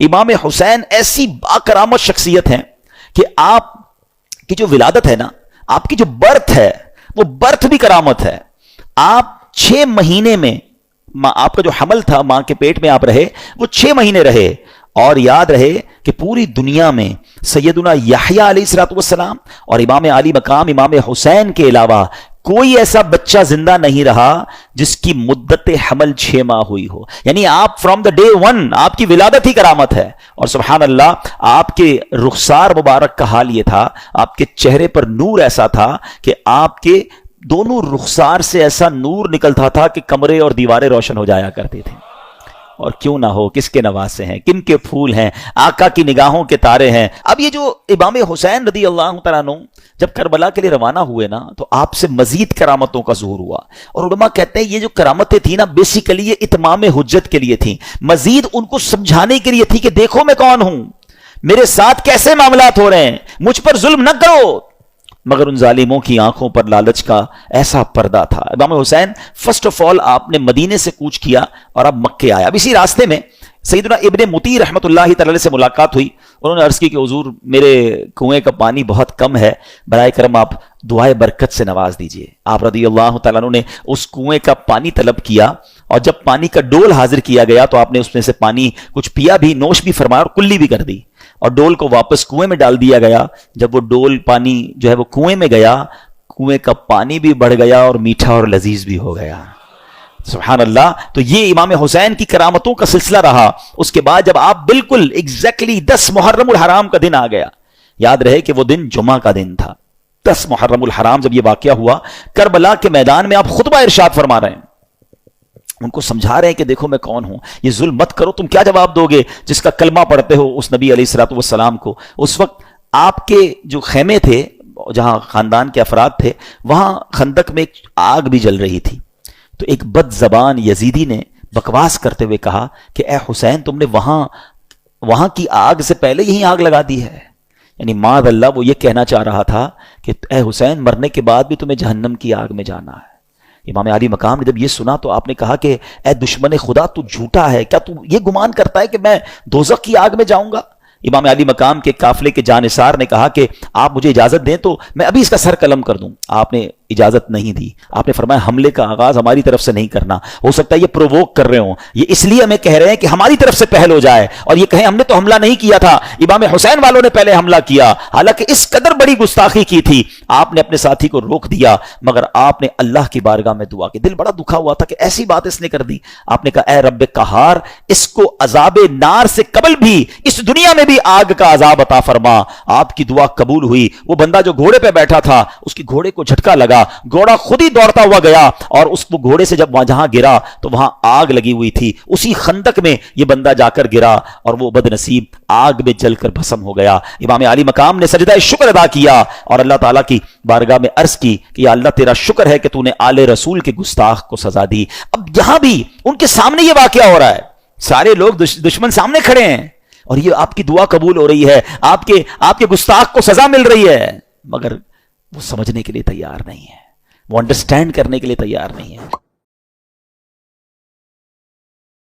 امام حسین ایسی باکرامت شخصیت ہیں کہ آپ کی جو ولادت ہے نا، آپ کی جو برتھ ہے وہ برتھ بھی کرامت ہے. آپ 6 مہینے میں آپ کا جو حمل تھا ماں کے پیٹ میں آپ رہے وہ 6 مہینے رہے. اور یاد رہے کہ پوری دنیا میں سیدنا یحییٰ علیہ الصلوۃ والسلام اور امام علی مقام امام حسین کے علاوہ کوئی ایسا بچہ زندہ نہیں رہا جس کی مدت حمل 6 ماہ ہوئی ہو. یعنی آپ فرام دا ڈے 1 آپ کی ولادت ہی کرامت ہے. اور سبحان اللہ، آپ کے رخسار مبارک کا حال یہ تھا، آپ کے چہرے پر نور ایسا تھا کہ آپ کے دونوں رخسار سے ایسا نور نکلتا تھا کہ کمرے اور دیواریں روشن ہو جایا کرتے تھے. اور کیوں نہ ہو، کس کے نواسے ہیں، کن کے پھول ہیں، آقا کی نگاہوں کے تارے ہیں. اب یہ جو امام حسین رضی اللہ تعالیٰ عنہ جب کربلا کے لیے روانہ ہوئے نا تو آپ سے مزید کرامتوں کا ظہور ہوا. اور علماء کہتے ہیں یہ جو کرامتیں تھیں نا بیسیکلی یہ اتمام حجت کے لیے تھیں، مزید ان کو سمجھانے کے لیے تھی کہ دیکھو میں کون ہوں، میرے ساتھ کیسے معاملات ہو رہے ہیں، مجھ پر ظلم نہ کرو. مگر ان ظالموں کی آنکھوں پر لالچ کا ایسا پردہ تھا. امام حسین فرسٹ آف آل آپ نے مدینے سے کوچ کیا اور اب مکے آیا. اب اسی راستے میں سیدنا ابن مطیع رحمۃ اللہ تعالی سے ملاقات ہوئی. انہوں نے عرض کی کہ حضور میرے کنویں کا پانی بہت کم ہے، برائے کرم آپ دعائے برکت سے نواز دیجئے. آپ رضی اللہ تعالیٰ عنہ نے اس کنویں کا پانی طلب کیا اور جب پانی کا ڈول حاضر کیا گیا تو آپ نے اس میں سے پانی کچھ پیا بھی، نوش بھی فرمایا اور کلی بھی کر دی. اور ڈول کو واپس کنویں میں ڈال دیا گیا. جب وہ ڈول پانی جو ہے وہ کنویں میں گیا، کنویں کا پانی بھی بڑھ گیا اور میٹھا اور لذیذ بھی ہو گیا. سبحان اللہ. تو یہ امام حسین کی کرامتوں کا سلسلہ رہا. اس کے بعد جب آپ بالکل ایگزیکٹلی 10 محرم الحرام کا دن آ گیا، یاد رہے کہ وہ دن جمعہ کا دن تھا. 10 محرم الحرام جب یہ واقعہ ہوا، کربلا کے میدان میں آپ خطبہ ارشاد فرما رہے ہیں، ان کو سمجھا رہے ہیں کہ دیکھو میں کون ہوں، یہ ظلم مت کرو. تم کیا جواب دو گے جس کا کلمہ پڑھتے ہو اس نبی علیہ الصلوۃ والسلام کو؟ اس وقت آپ کے جو خیمے تھے جہاں خاندان کے افراد تھے وہاں خندق میں ایک آگ بھی جل رہی تھی. تو ایک بد زبان یزیدی نے بکواس کرتے ہوئے کہا کہ اے حسین تم نے وہاں کی آگ سے پہلے یہی آگ لگا دی ہے. یعنی معاذ اللہ وہ یہ کہنا چاہ رہا تھا کہ اے حسین مرنے کے بعد بھی تمہیں جہنم کی آگ میں جانا ہے. امام علی مقام نے جب یہ سنا تو آپ نے کہا کہ اے دشمن خدا تو جھوٹا ہے، کیا تو یہ گمان کرتا ہے کہ میں دوزخ کی آگ میں جاؤں گا؟ امام علی مقام کے قافلے کے جانثار نے کہا کہ آپ مجھے اجازت دیں تو میں ابھی اس کا سر قلم کر دوں. آپ نے اجازت نہیں دی. آپ نے فرمایا حملے کا آغاز ہماری طرف سے نہیں کرنا، ہو سکتا ہے یہ پرووک کر رہے ہوں، یہ اس لیے ہمیں کہہ رہے ہیں کہ ہماری طرف سے پہل ہو جائے اور یہ کہیں ہم نے تو حملہ نہیں کیا تھا، امام حسین والوں نے پہلے حملہ کیا. حالانکہ اس قدر بڑی گستاخی کی تھی. آپ نے اپنے ساتھی کو روک دیا مگر آپ نے اللہ کی بارگاہ میں دعا کی. دل بڑا دکھا ہوا تھا کہ ایسی بات اس نے کر دی. آپ نے کہا اے رب قہار، اس کو عذاب نار سے قبل بھی اس دنیا میں بھی آگ کا عذاب عطا فرما. آپ کی دعا قبول ہوئی. وہ بندہ جو گھوڑے پہ بیٹھا تھا اس کی گھوڑے کو جھٹکا لگا، گھوڑا خود ہی دوڑتا ہوا گیا اور اس وہ گھوڑے سے جب جہاں گرا تو وہاں آگ لگی ہوئی تھی. اسی خندق میں یہ بندہ جا کر گرا اور وہ بد نصیب آگ میں جل کر بھسم ہو گیا. امام علی مقام نے سجدہ شکر ادا کیا اور اللہ تعالیٰ کی بارگاہ میں عرض کی کہ یا اللہ تیرا شکر ہے کہ تو نے آل رسول کے گستاخ کو سزا دی. اب یہاں بھی ان کے سامنے یہ واقعہ ہو رہا ہے، سارے لوگ دشمن سامنے کھڑے ہیں اور یہ آپ کی دعا قبول ہو رہی ہے، آپ کے گستاخ کو سزا مل رہی ہے، مگر وہ سمجھنے کے لیے تیار نہیں ہے، وہ انڈرسٹینڈ کرنے کے لیے تیار نہیں ہے.